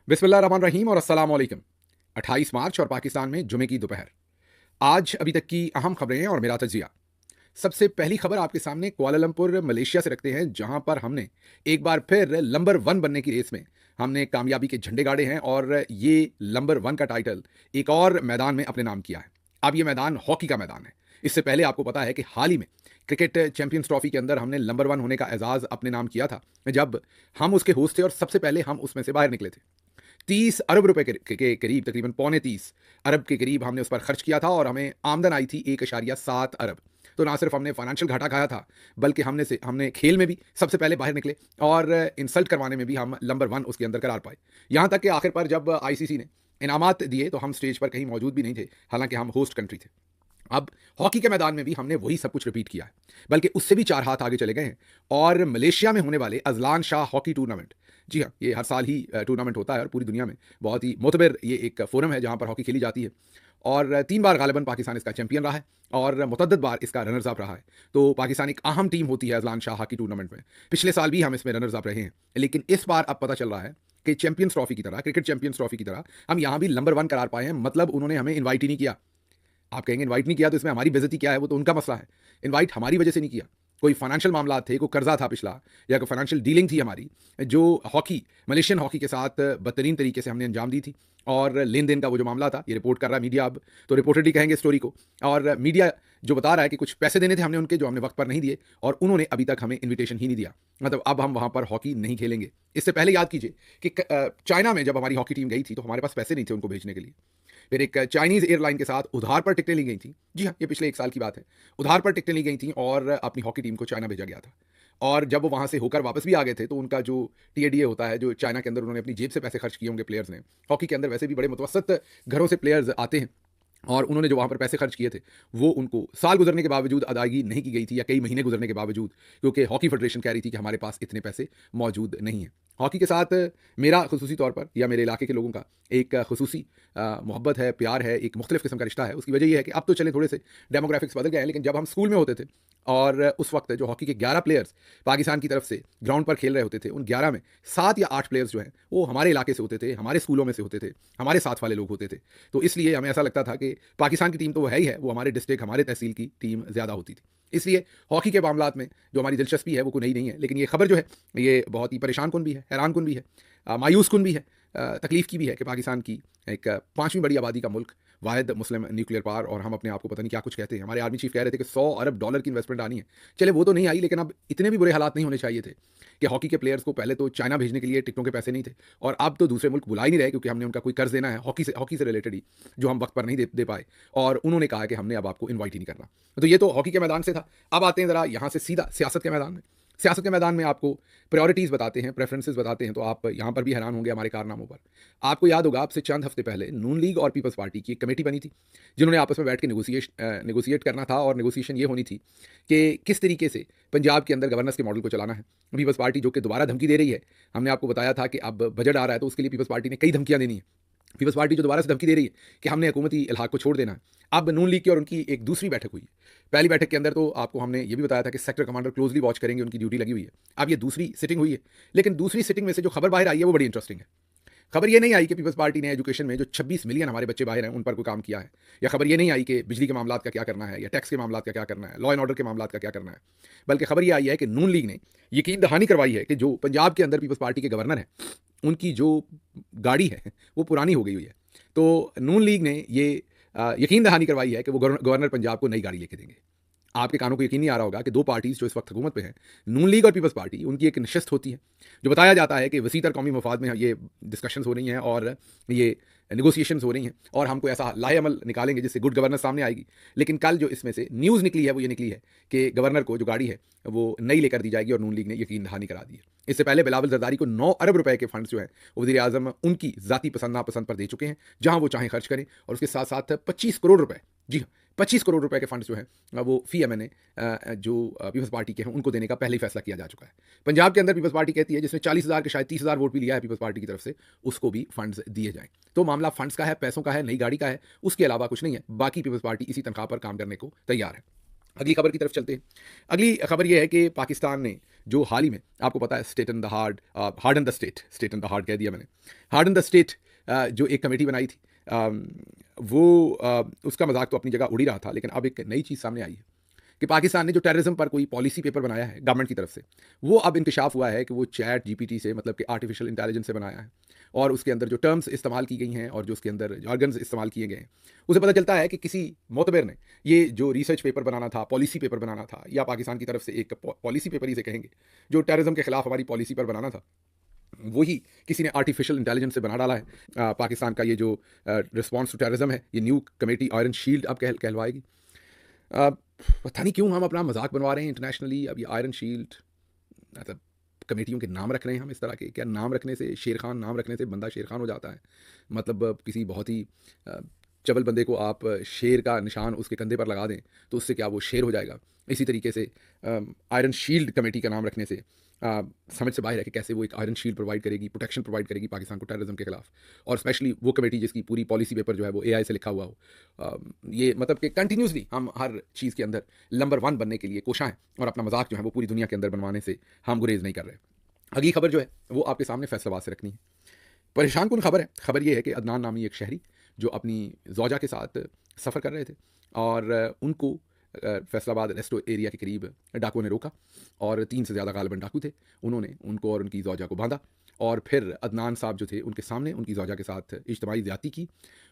बिस्मिल्लाहिर्रहमानिर्रहीम और अस्सलाम वालेकुम। 28 मार्च और पाकिस्तान में जुमे की दोपहर। आज अभी तक की अहम खबरें और मेरा तजिया। सबसे पहली खबर आपके सामने कुआलालंपुर मलेशिया से रखते हैं, जहां पर हमने एक बार फिर नंबर वन बनने की रेस में हमने कामयाबी के झंडे गाड़े हैं और ये नंबर वन का टाइटल एक और मैदान में अपने नाम किया है। अब ये मैदान हॉकी का मैदान है। इससे पहले आपको पता है कि हाल ही में क्रिकेट चैंपियंस ट्रॉफी के अंदर हमने नंबर वन होने का एजाज अपने नाम किया था, जब हम उसके होस्ट थे और सबसे पहले हम उसमें से बाहर निकले थे। 30 अरब रुपए के करीब, तकरीबन पौने 30 अरब के करीब हमने उस पर खर्च किया था और हमें आमदन आई थी 1.7 अरब। तो ना सिर्फ हमने फाइनेंशियल घाटा खाया था, बल्कि हमने खेल में भी सबसे पहले बाहर निकले और इंसल्ट करवाने में भी हम नंबर वन उसके अंदर करार पाए। यहाँ तक कि आखिर पर जब आईसीसी ने इनामात दिए तो हम स्टेज पर कहीं मौजूद भी नहीं थे, हालांकि हम होस्ट कंट्री थे। अब हॉकी के मैदान में भी हमने वही सब कुछ रिपीट किया है, बल्कि उससे भी 4 हाथ आगे चले गए हैं और मलेशिया में होने वाले अजलान शाह हॉकी टूर्नामेंट, जी हाँ, ये हर साल ही टूर्नामेंट होता है और पूरी दुनिया में बहुत ही मोतबर ये एक फोरम है जहाँ पर हॉकी खेली जाती है और 3 बार गालिबन पाकिस्तान इसका चैंपियन रहा है और मुतअद्दिद बार इसका रनर्स अप रहा है। तो पाकिस्तान एक अहम टीम होती है अजलान शाह हॉकी टूर्नामेंट में। पिछले साल भी हम इसमें रनर्स अप रहे हैं, लेकिन इस बार अब पता चल रहा है कि चैंपियंस ट्रॉफी की तरह, क्रिकेट चैंपियंस ट्रॉफी की तरह हम यहाँ भी नंबर वन करार पाए हैं। मतलब उन्होंने हमें इन्वाइट ही नहीं किया। आप कहेंगे इनवाइट नहीं किया तो इसमें हमारी बेइज्जती क्या है, वो तो उनका मसला है। इनवाइट हमारी वजह से नहीं किया। कोई फाइनेंशियल मामला थे, कोई कर्जा था पिछला, या कोई फाइनेंशियल डीलिंग थी हमारी, जो हॉकी, मलेशियन हॉकी के साथ बदतरीन तरीके से हमने अंजाम दी थी। और लेन देन का वो जो मामला था, ये रिपोर्ट कर रहा है मीडिया। अब तो रिपोर्टेड ही कहेंगे स्टोरी को। और मीडिया जो बता रहा है कि कुछ पैसे देने थे हमने उनके, जो हमने वक्त पर नहीं दिए और उन्होंने अभी तक हमें इन्विटेशन ही नहीं दिया। मतलब अब हम वहां पर हॉकी नहीं खेलेंगे। इससे पहले याद कीजिए कि चाइना में जब हमारी हॉकी टीम गई थी तो हमारे पास पैसे नहीं थे उनको भेजने के लिए। फिर एक चाइनीज़ एयरलाइन के साथ उधार पर टिकटें ली गई थी। जी हाँ, ये पिछले 1 साल की बात है। उधार पर टिकटें ली गई थी और अपनी हॉकी टीम को चाइना भेजा गया था। और जब वो वहाँ से होकर वापस भी आ गए थे तो उनका जो टीएडीए होता है, जो चाइना के अंदर उन्होंने अपनी जेब से पैसे खर्च किए होंगे प्लेयर्स ने। हॉकी के अंदर वैसे भी बड़े मुतवसत घरों से प्लेयर्स आते हैं और उन्होंने जो वहाँ पर पैसे खर्च किए थे, वो उनको साल गुजरने के बावजूद अदायगी नहीं की गई थी, या कई महीने गुजरने के बावजूद, क्योंकि हॉकी फेडरेशन कह रही थी कि हमारे पास इतने पैसे मौजूद नहीं हैं। हॉकी के साथ मेरा खुसूसी तौर पर या मेरे इलाके के लोगों का एक खुसूसी मोहब्बत है, प्यार है, एक मुख्तलिफ किस्म का रिश्ता है। उसकी वजह ये है कि अब तो चलें थोड़े से डेमोग्राफिक्स बदल गए हैं, लेकिन जब हम स्कूल में होते थे और उस वक्त जो हॉकी के 11 प्लेयर्स पाकिस्तान की तरफ से ग्राउंड पर खेल रहे होते थे, उन 11 में 7 या 8 प्लेयर्स जो हैं वो हमारे इलाके से होते थे, हमारे स्कूलों में से होते थे, हमारे साथ वाले लोग होते थे। तो इसलिए हमें ऐसा लगता था कि पाकिस्तान की टीम तो वो है ही है, वो हमारे डिस्ट्रिक्ट, हमारे तहसील की टीम ज़्यादा होती थी। इसलिए हॉकी के मामलात में जो हमारी दिलचस्पी है वो कोई नई नहीं है। लेकिन ये खबर जो है ये बहुत ही परेशान कुन भी है, हैरान कुन भी है, मायूस कुन भी है, तकलीफ़ की भी है कि पाकिस्तान की एक 5वीं बड़ी आबादी का मुल्क, वाहिद मुस्लिम न्यूक्लियर पावर, और हम अपने आप को पता नहीं क्या कुछ कहते हैं। हमारे आर्मी चीफ कह रहे थे कि $100 अरब की इन्वेस्टमेंट आनी है। चले वो तो नहीं आई, लेकिन अब इतने भी बुरे हालात नहीं होने चाहिए थे कि हॉकी के प्लेयर्स को पहले तो चाइना भेजने के लिए टिकटों के पैसे नहीं थे और अब तो दूसरे मुल्क बुला ही नहीं रहे, क्योंकि हमने उनका कोई कर्ज देना है हॉकी से रिलेटेड ही, जो हम वक्त पर नहीं दे पाए। और उन्होंने कहा कि हमने अब आपको इन्वाइट ही नहीं करना। तो ये तो हॉकी के मैदान से था। अब आते हैं ज़रा यहाँ से सीधा सियासत के मैदान में। सियासत के मैदान में आपको प्रायोरिटीज़ बताते हैं, प्रेफरेंसेस बताते हैं, तो आप यहाँ पर भी हैरान होंगे हमारे कारनामों पर। आपको याद होगा, आपसे चंद हफ्ते पहले नून लीग और पीपल्स पार्टी की एक कमेटी बनी थी, जिन्होंने आपस में बैठ के नेगोशिएट करना था। और नेगोशिएशन ये होनी थी कि किस तरीके से पंजाब के अंदर गवर्नेंस के मॉडल को चलाना है। पीपल्स पार्टी जो कि दोबारा धमकी दे रही है, हमने आपको बताया था कि अब बजट आ रहा है तो उसके लिए पीपल्स पार्टी ने कई धमकियाँ देनी है। पीपल्स पार्टी जो दोबारा से धमकी दे रही है कि हमने हुकूमती इलाक़ को छोड़ देना है। अब नून लीग की और उनकी एक दूसरी बैठक हुई। पहली बैठक के अंदर तो आपको हमने ये भी बताया था कि सेक्टर कमांडर क्लोजली वॉच करेंगे, उनकी ड्यूटी लगी हुई है। अब ये दूसरी सिटिंग हुई है, लेकिन दूसरी सिटिंग में से जो खबर बाहर आई है वो बड़ी इंटरेस्टिंग है। खबर ये नहीं आई कि पीपल्स पार्टी ने एजुकेशन में जो 26 मिलियन हमारे बच्चे बाहर हैं उन पर कोई काम किया है, या खबर ये नहीं आई कि बिजली के मामलात का क्या करना है, या टैक्स के मामलात का क्या करना है, लॉ एंड ऑर्डर के मामलात का क्या करना है। बल्कि खबर ये आई है कि नून लीग ने यकीन दहानी करवाई है कि जो पंजाब के अंदर पीपल्स पार्टी के गवर्नर हैं, उनकी जो गाड़ी है वो पुरानी हो गई हुई है। तो नून लीग ने ये यकीन दहानी करवाई है कि वो गवर्नर पंजाब को नई गाड़ी लेके देंगे। आपके कानों को यकीन नहीं आ रहा होगा कि दो पार्टीज़ जो इस वक्त हुकूमत पे हैं, नून लीग और पीपल्स पार्टी, उनकी एक नशस्त होती है, जो बताया जाता है कि वसीतर कौमी मफाद में ये डिस्कशंस हो रही हैं और ये नेगोशिएशंस हो रही हैं और हम कोई ऐसा लाहेअमल निकालेंगे जिससे गुड गवर्नेंस सामने आएगी। लेकिन कल जो इसमें से न्यूज़ निकली है वो ये निकली है कि गवर्नर को जो गाड़ी है वो नई लेकर दी जाएगी और नून लीग ने यकीन दहानी करा दी है। इससे पहले बिलावल जरदारी को 9 अरब रुपए के फंड्स जो हैं वो वज़ीर आज़म उनकी ज़ाती पसंद नापसंद पर दे चुके हैं, जहां वो चाहें खर्च करें। और उसके साथ साथ 25 करोड़ रुपए, जी हाँ, 25 करोड़ रुपए के फंड्स जो हैं वो फी एमएनए जो पीपल्स पार्टी के हैं उनको देने का पहले ही फैसला किया जा चुका है। पंजाब के अंदर पीपल्स पार्टी कहती है जिसमें 40,000 के शायद 30,000 वोट भी लिया है पीपल्स पार्टी की तरफ से, उसको भी फंड्स दिए जाएं। तो मामला फंड्स का है, पैसों का है, नई गाड़ी का है, उसके अलावा कुछ नहीं है। बाकी पीपल्स पार्टी इसी तनख्वाह पर काम करने को तैयार है। अगली खबर की तरफ चलते हैं। अगली खबर यह है कि पाकिस्तान ने जो हाल ही में, आपको पता है, state and the hard and the state and the hard कह दिया मैंने, हार्ड एंड द स्टेट जो एक कमेटी बनाई थी, वो उसका मजाक तो अपनी जगह उड़ ही रहा था, लेकिन अब एक नई चीज़ सामने आई है कि पाकिस्तान ने जो टेररिज्म पर कोई पॉलिसी पेपर बनाया है गवर्नमेंट की तरफ से, वो अब इंकशाफ हुआ है कि वो चैट जीपीटी से, मतलब कि आर्टिफिशियल इंटेलिजेंस से बनाया है। और उसके अंदर जो टर्म्स इस्तेमाल की गई हैं और जो उसके अंदर jargons इस्तेमाल किए गए हैं, उसे पता चलता है कि किसी मोतबर ने ये जो रिसर्च पेपर बनाना था, पॉलिसी पेपर बनाना था, या पाकिस्तान की तरफ से एक पॉलिसी पेपर ही से कहेंगे, जो टेररिज्म के खिलाफ हमारी पॉलिसी पर बनाना था, वही किसी ने आर्टिफिशियल इंटेलिजेंस से बना डाला है। पाकिस्तान का ये जो रिस्पॉन्स टू टेररिज्म है, ये न्यू कमेटी आयरन शील्ड अब कहलवाएगी। अ, पता नहीं क्यों हम अपना मजाक बनवा रहे हैं इंटरनेशनली। अब ये आयरन शील्ड, मतलब कमेटियों के नाम रख रहे हैं हम इस तरह के, क्या नाम रखने से, शेर खान नाम रखने से बंदा शेर खान हो जाता है? मतलब किसी बहुत ही चबल बंदे को आप शेर का निशान उसके कंधे पर लगा दें तो उससे क्या वो शेर हो जाएगा? इसी तरीके से आयरन शील्ड कमेटी का नाम रखने से समझ से बाहर है कि कैसे वो एक आयरन शील्ड प्रोवाइड करेगी, प्रोटेक्शन प्रोवाइड करेगी पाकिस्तान को टेररिज्म के खिलाफ। और स्पेशली वो कमेटी जिसकी पूरी पॉलिसी पेपर जो है वो एआई से लिखा हुआ हो। ये मतलब कि कंटिन्यूसली हम हर चीज़ के अंदर नंबर 1 बनने के लिए कोशां हैं, और अपना मजाक जो है वो पूरी दुनिया के अंदर बनवाने से हम गुरेज नहीं कर रहे। अगली खबर जो है वो आपके सामने फैसलाबाद से रखनी है। परेशान कुन खबर है। खबर ये है कि अदनान नामी एक शहरी जो अपनी ज़ौजा के साथ सफ़र कर रहे थे, और उनको फैसलाबाद रेस्टो एरिया के करीब डाकुओं ने रोका, और 3 से ज़्यादा गालिबन डाकू थे। उन्होंने उनको और उनकी ज़ौजा को बांधा, और फिर अदनान साहब जो थे उनके सामने उनकी ज़ौजा के साथ इज्तिमाई ज़्यादती की,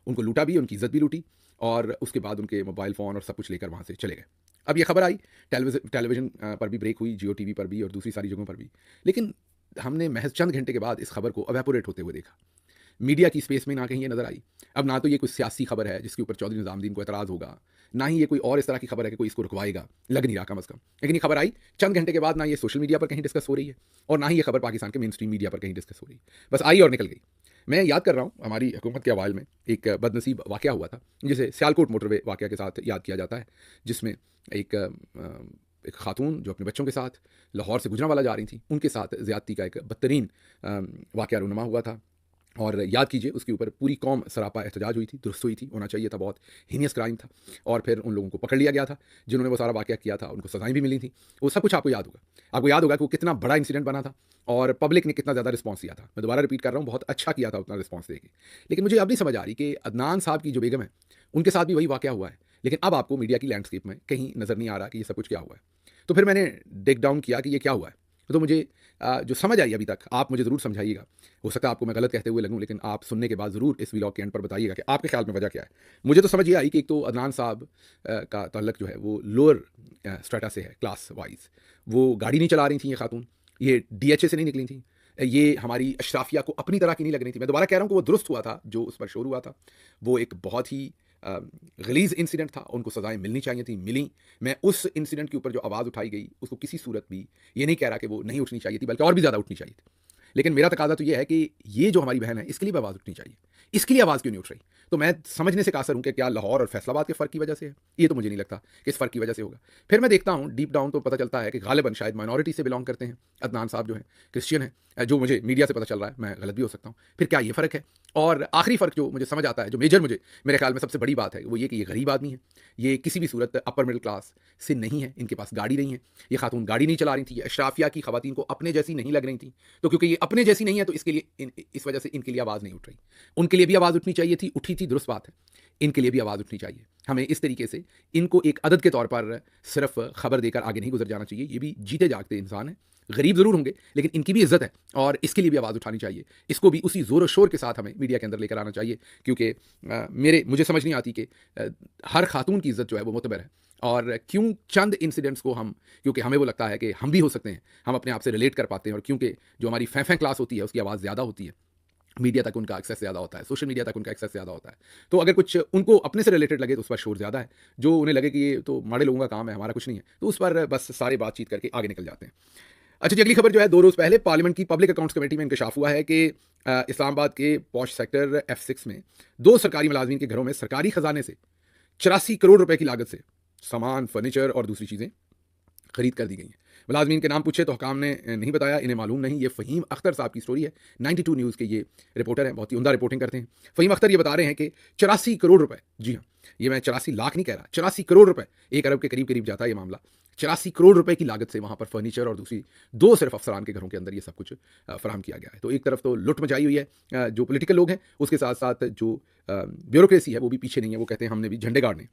उनको लूटा भी, उनकी इज़्ज़त भी लूटी, और उसके बाद उनके मोबाइल फ़ोन और सब कुछ लेकर वहाँ से चले गए। अब ये खबर आई, टेलीविज़न पर भी ब्रेक हुई, जियो टीवी पर भी और दूसरी सारी जगहों पर भी। लेकिन हमने महज चंद घंटे के बाद इस खबर को एवेपोरेट होते हुए देखा। मीडिया की स्पेस में ना कहीं ये नज़र आई। अब ना तो ये कोई सियासी खबर है जिसके ऊपर चौधरी निज़ामुद्दीन को एतराज़ होगा, ना ही ये कोई और इस तरह की खबर है कि कोई इसको रुकवाएगा, लग नहीं रहा कम अज़ कम। लेकिन ये खबर आई चंद घंटे के बाद, ना ये सोशल मीडिया पर कहीं डिस्कस हो रही है, और ना ही ये खबर पाकिस्तान के मेन स्ट्रीम मीडिया पर कहीं डिस्कस हो रही है। बस आई और निकल गई। मैं याद कर रहा हूँ हमारी हुकूमत के अवाइल में एक बदनसीब वाक़या हुआ था, जिसे सियालकोट मोटरवे वाक़या के साथ याद किया जाता है, जिसमें एक खातून जो अपने बच्चों के साथ लाहौर से गुजरांवाला जा रही थी, उनके साथ ज़्यादती का एक बदतरीन वाक़या रूनुमा हुआ था। और याद कीजिए, उसके ऊपर पूरी कौम सरापा एहतजाज हुई थी, दुरुस्त हुई थी, होना चाहिए था, बहुत हीनियस क्राइम था। और फिर उन लोगों को पकड़ लिया गया था जिन्होंने वो सारा वाक़या किया था, उनको सज़ाएँ भी मिली थी। वो सब कुछ आपको याद होगा। आपको याद होगा कि वो कितना बड़ा इंसिडेंट बना था और पब्लिक ने कितना ज़्यादा रिस्पॉन्स दिया था। मैं दोबारा रिपीट कर रहा हूँ, बहुत अच्छा किया था उतना रिस्पॉन्स देके। लेकिन मुझे अब नहीं समझ आ रही कि अदनान साहब की जो बेगम है, उनके साथ भी वही वाक़या हुआ है, लेकिन अब आपको मीडिया की लैंडस्केप में कहीं नज़र नहीं आ रहा कि ये सब कुछ क्या हुआ है। तो फिर मैंने टेक डाउन किया कि ये क्या हुआ है। तो मुझे जो समझ आई अभी तक, आप मुझे ज़रूर समझाइएगा। हो सकता है आपको मैं गलत कहते हुए लगूं, लेकिन आप सुनने के बाद ज़रूर इस व्लॉग के एंड पर बताइएगा कि आपके ख्याल में वजह क्या है। मुझे तो समझ ये आई कि एक तो अदनान साहब का ताल्लुक जो है वो लोअर स्ट्रेटा से है, क्लास वाइज। वो गाड़ी नहीं चला रही थी ये खातून, ये डीएचए से नहीं निकली थी, ये हमारी अशराफिया को अपनी तरह की नहीं लग रही थी। मैं दोबारा कह रहा हूँ कि वो दुरुस्त हुआ था जो उस पर शोर हुआ था, वो एक बहुत ही गलीज़ इंसिडेंट था, उनको सज़ाएँ मिलनी चाहिए थी, मिली। मैं उस इंसिडेंट के ऊपर जो आवाज़ उठाई गई, उसको किसी सूरत भी ये नहीं कह रहा कि वो नहीं उठनी चाहिए थी, बल्कि और भी ज़्यादा उठनी चाहिए थी। लेकिन मेरा तकाज़ा तो ये है कि ये जो हमारी बहन है, इसके लिए भी आवाज़ उठनी चाहिए। इसके लिए आवाज़ क्यों नहीं उठ रही? तो मैं समझने से कासर हूँ कि क्या लाहौर और फैसलाबाद के फ़र्क की वजह से है? ये तो मुझे नहीं लगता कि इस फ़र्क की वजह से होगा। फिर मैं देखता हूँ डीप डाउन, तो पता चलता है कि गालिबन शायद माइनॉरिटी से बिलॉन्ग करते हैं। अदनान साहब जो हैं क्रिश्चियन हैं, जो मुझे मीडिया से पता चल रहा है, मैं गलत भी हो सकता हूँ। फिर क्या ये फ़र्क है? और आखिरी फ़र्क जो मुझे समझ आता है, जो मेजर मुझे मेरे ख्याल में सबसे बड़ी बात है, वो ये कि ये गरीब आदमी है। ये किसी भी सूरत अपर मिडिल क्लास से नहीं है, इनके पास गाड़ी नहीं है। ये खातून गाड़ी नहीं चला रही थी, अशराफिया की ख़वातीन को अपने जैसी नहीं लग रही थी। तो क्योंकि ये अपने जैसी नहीं है, तो इसके लिए इस वजह से इनके लिए आवाज़ नहीं उठ रही। उनके लिए भी आवाज़ उठनी चाहिए थी, उठी थी, दुरुस्त बात है। इनके लिए भी आवाज़ उठनी चाहिए। हमें इस तरीके से इनको एक अदद के तौर पर सिर्फ खबर देकर आगे नहीं गुजर जाना चाहिए। ये भी जीते जागते इंसान हैं, गरीब ज़रूर होंगे, लेकिन इनकी भी इज्जत है, और इसके लिए भी आवाज़ उठानी चाहिए। इसको भी उसी ज़ोर शोर के साथ हमें मीडिया के अंदर लेकर आना चाहिए, क्योंकि मुझे समझ नहीं आती कि हर खातून की इज्जत जो है वो मुतबर है, और क्यों चंद इंसिडेंट्स को हम, क्योंकि हमें वो लगता है कि हम भी हो सकते हैं, हम अपने आप से रिलेट कर पाते हैं, और क्योंकि जो हमारी फैं क्लास होती है उसकी आवाज़ ज़्यादा होती है, मीडिया तक उनका एक्सेस ज़्यादा होता है, सोशल मीडिया तक उनका एक्सेस ज़्यादा होता है। तो अगर कुछ उनको अपने से रिलेटेड लगे तो उस पर शोर ज़्यादा है, जो उन्हें लगे कि ये तो माड़े लोगों का काम है, हमारा कुछ नहीं है, तो उस पर बस सारे बातचीत करके आगे निकल जाते हैं। अच्छा जी, अगली खबर जो है, 2 रोज़ पहले पार्लियामेंट की पब्लिक अकाउंट्स कमेटी में इंकशाफ हुआ है कि इस्लामाबाद के पॉश सेक्टर F6 में 2 सरकारी मुलाजमीन के घरों में सरकारी खजाने से 84 करोड़ रुपए की लागत से सामान, फर्नीचर और दूसरी चीज़ें खरीद कर दी गई हैं। मुलाजमीन के नाम पूछे तो हुकाम ने नहीं बताया, इन्हें मालूम नहीं। ये फ़हीम अख्तर साहब की स्टोरी है, 92 न्यूज़ के ये रिपोर्टर हैं, बहुत ही उम्दा रिपोर्टिंग करते हैं। फ़हीम अख्तर ये बता रहे हैं कि 84 करोड़ रुपए, जी हाँ, ये मैं 84 लाख नहीं कह रहा, 84 करोड़ रुपए, 1 अरब के करीब करीब जाता है ये मामला। 84 करोड़ रुपए की लागत से वहाँ पर फर्नीचर और दूसरी 2 सिर्फ अफसरान के घरों के अंदर ये सब कुछ फराहम किया गया है। तो एक तरफ तो लुट मचाई हुई है जो पॉलिटिकल लोग हैं, उसके साथ-साथ जो ब्यूरोक्रेसी है वो भी पीछे नहीं है, वो कहते हैं हमने भी झंडे गाड़ने।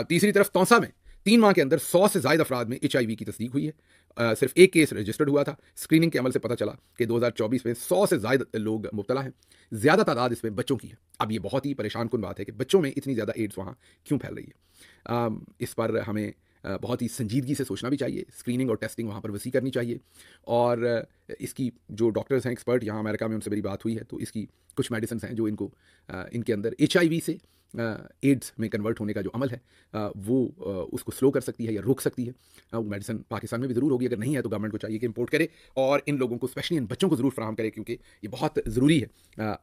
तीसरी तरफ तौसा में 3 माह के अंदर 100 से ज़ायद अफराद में एचआईवी की तस्दीक हुई है। सिर्फ एक केस रजिस्टर्ड हुआ था। स्क्रीनिंग के अमल से पता चला कि 2024 में 100 से ज़ायद लोग मुब्तला हैं। ज़्यादा तादाद इसमें बच्चों की है। अब ये बहुत ही परेशान कुन बात है कि बच्चों में इतनी ज़्यादा एड्स वहाँ क्यों फैल रही है। इस पर हमें बहुत ही संजीदगी से सोचना भी चाहिए। स्क्रीनिंग और टेस्टिंग वहाँ पर वसी करनी चाहिए और इसकी जो डॉक्टर्स हैं एक्सपर्ट, यहाँ अमेरिका में उनसे मेरी बात हुई है, तो इसकी कुछ मेडिसिन हैं जो इनको इनके अंदर एचआईवी से एड्स में कन्वर्ट होने का जो अमल है वो उसको स्लो कर सकती है या रोक सकती है। वो मेडिसिन पाकिस्तान में भी ज़रूर होगी, अगर नहीं है तो गवर्नमेंट को चाहिए कि इंपोर्ट करे और इन लोगों को, स्पेशली इन बच्चों को ज़रूर फराहम करे, क्योंकि ये बहुत ज़रूरी है।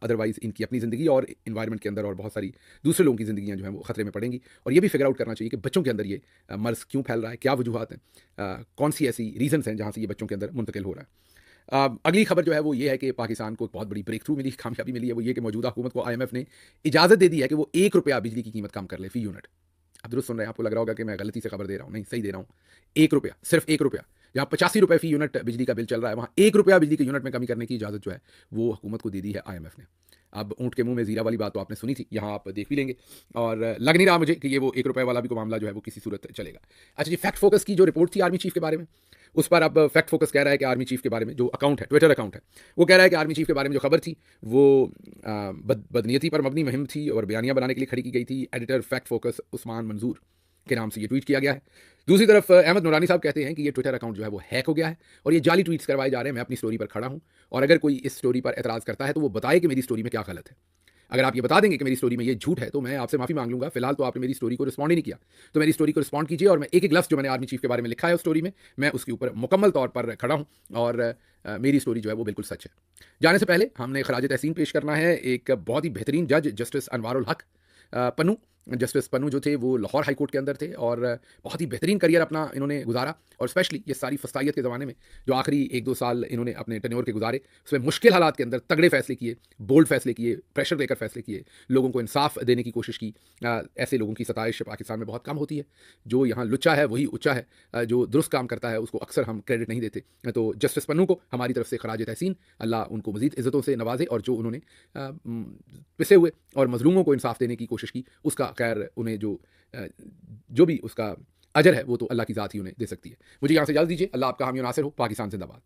अदरवाइज़ इनकी अपनी ज़िंदगी और इन्वायरमेंट के अंदर और बहुत सारी दूसरे लोगों की ज़िंदगियाँ जो हैं वो ख़तरे में पड़ेंगी। और ये भी फिगर आउट करना चाहिए कि बच्चों के अंदर ये मर्ज़ क्यों फैल रहा है, क्या वजूहात हैं, कौन सी ऐसी रीज़न्स हैं जहाँ से ये बच्चों के अंदर मुंतकिल हो रहा है। अगली खबर जो है वो ये है कि पाकिस्तान को एक बहुत बड़ी ब्रेक थ्रू मिली, कामयाबी मिली है। वो ये कि मौजूदा हुकूमत को आईएमएफ ने इजाज़त दे दी है कि वो ₹1 बिजली की कीमत कम कर ले फ़ी यूनिट। आप दुरुस्त सुन रहे हैं, आपको लग रहा होगा कि मैं गलती से खबर दे रहा हूँ, नहीं, सही दे रहा हूँ। ₹1, सिर्फ ₹1, जहाँ ₹85 फ़ी यूनिट बिजली का बिल चल रहा है, वहाँ ₹1 बिजली के यूनिट में कमी करने की इजाज़त जो है वो हुकूमत को दे दी है आईएमएफ ने। अब ऊँट के मुँह में ज़ीरा वाली बात तो आपने सुनी थी, यहाँ आप देख भी लेंगे और लग नहीं रहा मुझे कि ये वो ₹1 वाला भी कोई मामला जो है वो किसी सूरत चलेगा। अच्छा जी, फैक्ट फोकस की जो रिपोर्ट थी आर्मी चीफ के बारे में, उस पर अब फैक्ट फोकस कह रहा है कि आर्मी चीफ के बारे में जो अकाउंट है, ट्विटर अकाउंट है, वो कह रहा है कि आर्मी चीफ के बारे में जो खबर थी वो बदनीयती पर मबनी मुहिम थी और बयानियाँ बनाने के लिए खड़ी की गई थी। एडिटर फैक्ट फोकस उस्मान मंजूर के नाम से ये ट्वीट किया गया है। दूसरी तरफ अहमद नूरानी साहब कहते हैं कि ये ट्विटर अकाउंट जो है वो हैक हो गया है और ये जाली ट्वीट्स करवाए जा रहे हैं। मैं अपनी स्टोरी पर खड़ा हूँ और अगर कोई इस स्टोरी पर एतराज़ करता है तो वो बताए कि मेरी स्टोरी में क्या गलत है। अगर आप ये बता देंगे कि मेरी स्टोरी में ये झूठ है तो मैं आपसे माफ़ी मांग लूँगा। फिलहाल तो आपने मेरी स्टोरी को रिस्पॉन्ड ही नहीं किया, तो मेरी स्टोरी को रिस्पॉन्ड कीजिए और मैं एक-एक लफ्ज़ जो मैंने आर्मी चीफ के बारे में लिखा है उस स्टोरी में, मैं उसके ऊपर मुकम्मल तौर पर खड़ा हूँ और मेरी स्टोरी जो है वो बिल्कुल सच है। जाने से पहले हमने खराज तहसीन पेश करना है एक बहुत ही बेहतरीन जज जस्टिस अनवारुल हक पन्नू। जस्टिस पन्नू जो थे वो लाहौर हाई कोर्ट के अंदर थे और बहुत ही बेहतरीन करियर अपना इन्होंने गुजारा और स्पेशली ये सारी फसाइयत के ज़माने में जो आखिरी 1-2 साल इन्होंने अपने टेन्योर के गुजारे, उसमें मुश्किल हालात के अंदर तगड़े फैसले किए, बोल्ड फैसले किए, प्रेशर देकर फैसले किए, लोगों को इंसाफ देने की कोशिश की। ऐसे लोगों की सताइश पाकिस्तान में बहुत कम होती है। जो यहाँ लुच्चा है वही उच्चा है, जो दुरुस्त काम करता है उसको अक्सर हम क्रेडिट नहीं देते। तो जस्टिस पन्नू को हमारी तरफ से खराज तहसीन, अल्लाह उनको मज़ीद इज़्ज़तों से नवाजे और जो उन्होंने पिसे हुए और मज़लूमों को इंसाफ देने की कोशिश की उसका खैर उन्हें जो भी उसका अजर है वो तो अल्लाह की ज़ात ही उन्हें दे सकती है। मुझे यहाँ से इजाज़त दीजिए। अल्लाह आपका हामी और नासिर हो। पाकिस्तान जिंदाबाद।